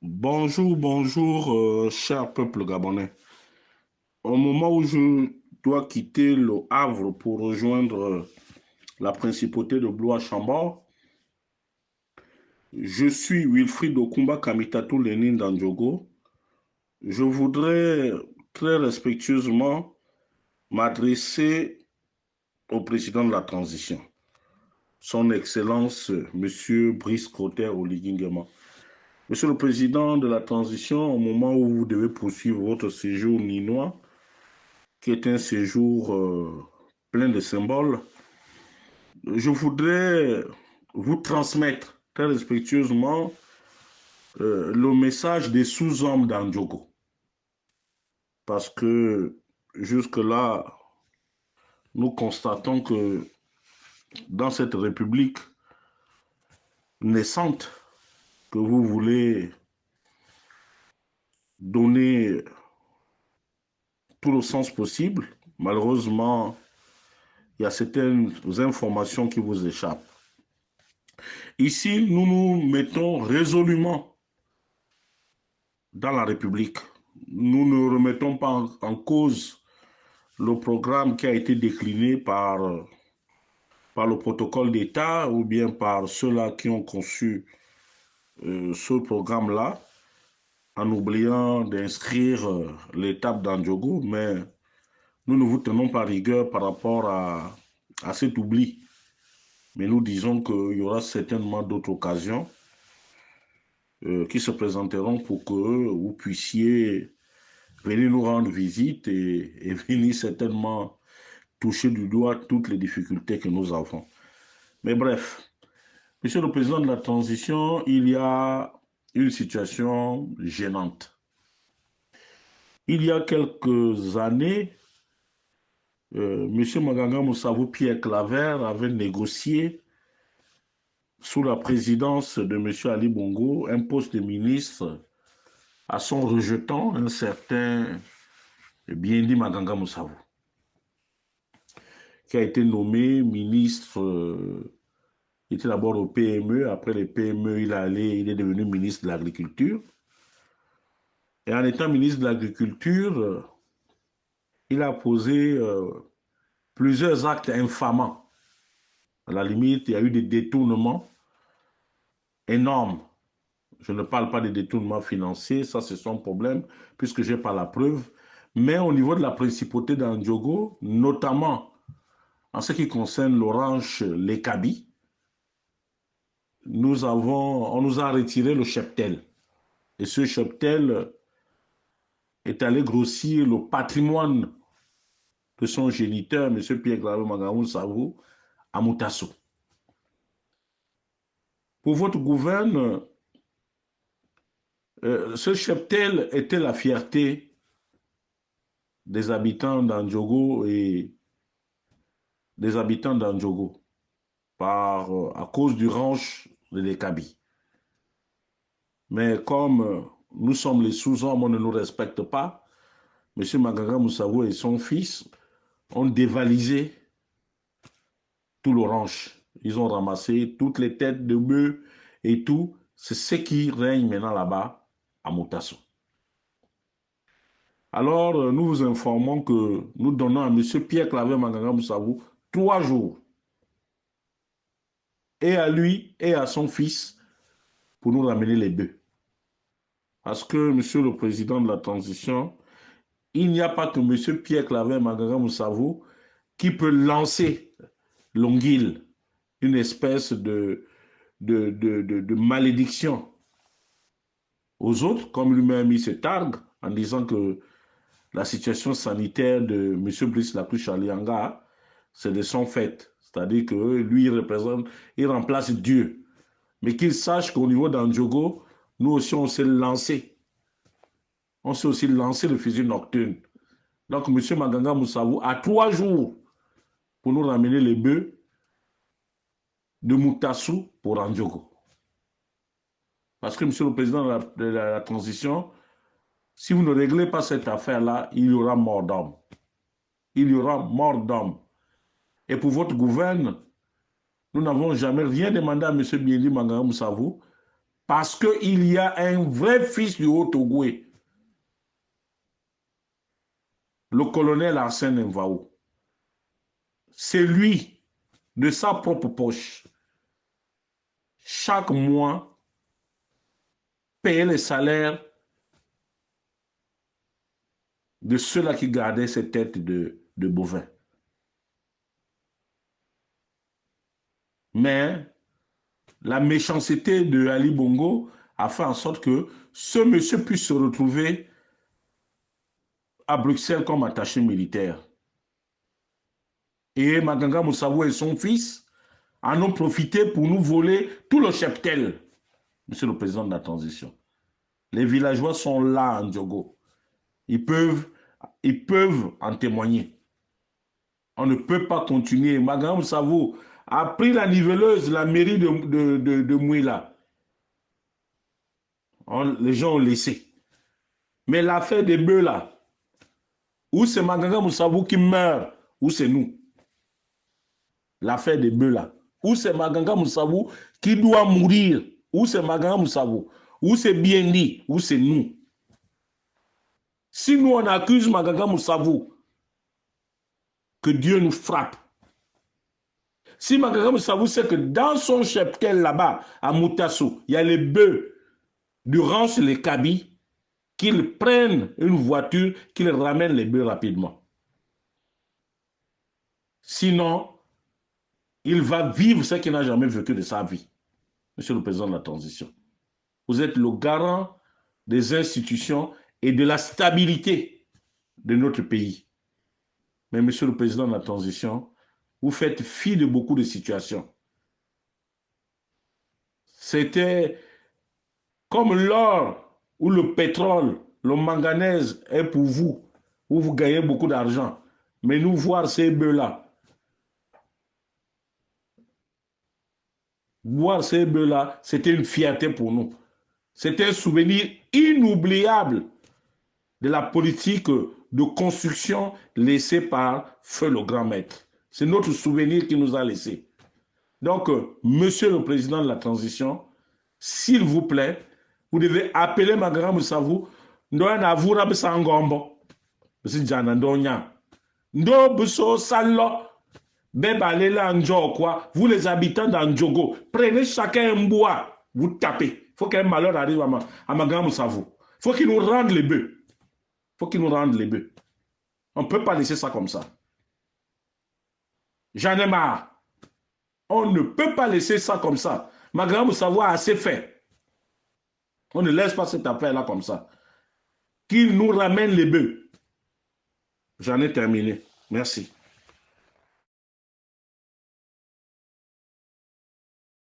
Bonjour, bonjour, cher peuple gabonais. Au moment où je dois quitter le Havre pour rejoindre la principauté de Blois-Chambord, je suis Wilfried Okumba Kamitatou Lénine Dandjogo. Je voudrais très respectueusement m'adresser au président de la transition, son Excellence, Monsieur Brice Clotaire Oligui. Monsieur le président de la transition, au moment où vous devez poursuivre votre séjour ninois, qui est un séjour plein de symboles, je voudrais vous transmettre très respectueusement le message des sous-hommes d'Andjogo. Parce que jusque-là, nous constatons que dans cette république naissante que vous voulez donner tout le sens possible, malheureusement, il y a certaines informations qui vous échappent. Ici, nous nous mettons résolument dans la République. Nous ne remettons pas en cause le programme qui a été décliné par le protocole d'État ou bien par ceux-là qui ont conçu ce programme-là, en oubliant d'inscrire l'étape d'Andjogo, mais nous ne vous tenons pas rigueur par rapport à cet oubli. Mais nous disons qu'il y aura certainement d'autres occasions qui se présenteront pour que vous puissiez venir nous rendre visite et venir certainement toucher du doigt toutes les difficultés que nous avons. Mais bref, Monsieur le Président de la Transition, il y a une situation gênante. Il y a quelques années, Monsieur Maganga Moussavou Pierre Claver avait négocié sous la présidence de Monsieur Ali Bongo un poste de ministre à son rejetant un certain Biendi Maganga Moussavou, qui a été nommé ministre, il était d'abord au PME, après les PME, il est devenu ministre de l'Agriculture. Et en étant ministre de l'Agriculture, il a posé plusieurs actes infamants. À la limite, il y a eu des détournements énormes. Je ne parle pas des détournements financiers, ça c'est son problème, puisque je n'ai pas la preuve. Mais au niveau de la principauté d'Andjogo, notamment en ce qui concerne l'orange Lekabi, on nous a retiré le cheptel. Et ce cheptel est allé grossir le patrimoine de son géniteur, M. Pierre-Claver Magamou Savou, à Moutasso. Pour votre gouverne, ce cheptel était la fierté des habitants d'Andjogo et des habitants d'Andjogo à cause du ranch de l'Ekabi. Mais comme nous sommes les sous-hommes, on ne nous respecte pas, M. Maganga Moussavou et son fils ont dévalisé tout l'orange. Ils ont ramassé toutes les têtes de bœufs et tout. C'est ce qui règne maintenant là-bas à Moutasso. Alors, nous vous informons que nous donnons à M. Pierre-Claver Maganga Moussavou 3 jours. Et à lui et à son fils pour nous ramener les bœufs. Parce que, Monsieur le Président de la Transition, il n'y a pas que M. Pierre-Claver Maganga Moussavou qui peut lancer l'onguille, une espèce de malédiction aux autres, comme lui-même il se targue en disant que la situation sanitaire de M. Brice Lacuche Alianga, c'est de son fait. C'est-à-dire que lui, il remplace Dieu. Mais qu'il sache qu'au niveau d'Andjogo, nous aussi, on s'est lancé. On s'est aussi lancé le fusil nocturne. Donc, M. Maganga Moussavou a 3 jours pour nous ramener les bœufs de Moutassou pour Andjogo. Parce que, Monsieur le Président de la Transition, si vous ne réglez pas cette affaire-là, il y aura mort d'homme. Il y aura mort d'homme. Et pour votre gouverne, nous n'avons jamais rien demandé à M. Biendi Maganga Moussavou Parce qu'il y a un vrai fils du Haut-Ogoué, le colonel Arsène Mvao. C'est lui, de sa propre poche, chaque mois, payait les salaires de ceux-là qui gardaient ces têtes de bovins. Mais la méchanceté de Ali Bongo a fait en sorte que ce monsieur puisse se retrouver à Bruxelles comme attaché militaire. Et Maganga Moussabou et son fils en ont profité pour nous voler tout le cheptel, monsieur le président de la transition. Les villageois sont là en Diogo. Ils peuvent en témoigner. On ne peut pas continuer. Maganga Moussabou a pris la niveleuse, la mairie de Mouila. Les gens ont laissé. Mais l'affaire des bœufs là, où c'est Maganga Moussabou qui meurt, ou c'est nous. L'affaire des bœufs là, où c'est Maganga Moussabou qui doit mourir, où c'est Maganga Moussabou, où c'est Biendi, où c'est nous. Si nous on accuse Maganga Moussabou, que Dieu nous frappe. Si Maganga Moussabou sait que dans son cheptel là-bas, à Moutassou, il y a les bœufs durant les cabis, qu'ils prennent une voiture, qu'ils ramènent les bœufs rapidement. Sinon, il va vivre ce qu'il n'a jamais vécu de sa vie. Monsieur le président de la transition, vous êtes le garant des institutions et de la stabilité de notre pays. Mais monsieur le président de la transition, vous faites fi de beaucoup de situations. C'était comme l'or ou le pétrole, le manganèse est pour vous, où vous gagnez beaucoup d'argent. Mais nous voir ces bœufs-là, c'était une fierté pour nous. C'était un souvenir inoubliable de la politique de construction laissée par Feu le Grand Maître. C'est notre souvenir qui nous a laissé. Donc, monsieur le président de la transition, s'il vous plaît, vous devez appeler Maganga Moussabou, Ndoya Navura Bissangombo, Monsieur Djana Ndonya, Ndo Busso Salo, Bebalela Ndjokwa, vous les habitants d'Andjogo, prenez chacun un bois, vous tapez. Il faut qu'un malheur arrive à Maganga Moussabou. Il faut qu'il nous rende les bœufs. Il faut qu'il nous rende les bœufs. On ne peut pas laisser ça comme ça. J'en ai marre. On ne peut pas laisser ça comme ça. Maganga Moussabou a assez fait. On ne laisse pas cette affaire-là comme ça. Qu'il nous ramène les bœufs. J'en ai terminé. Merci.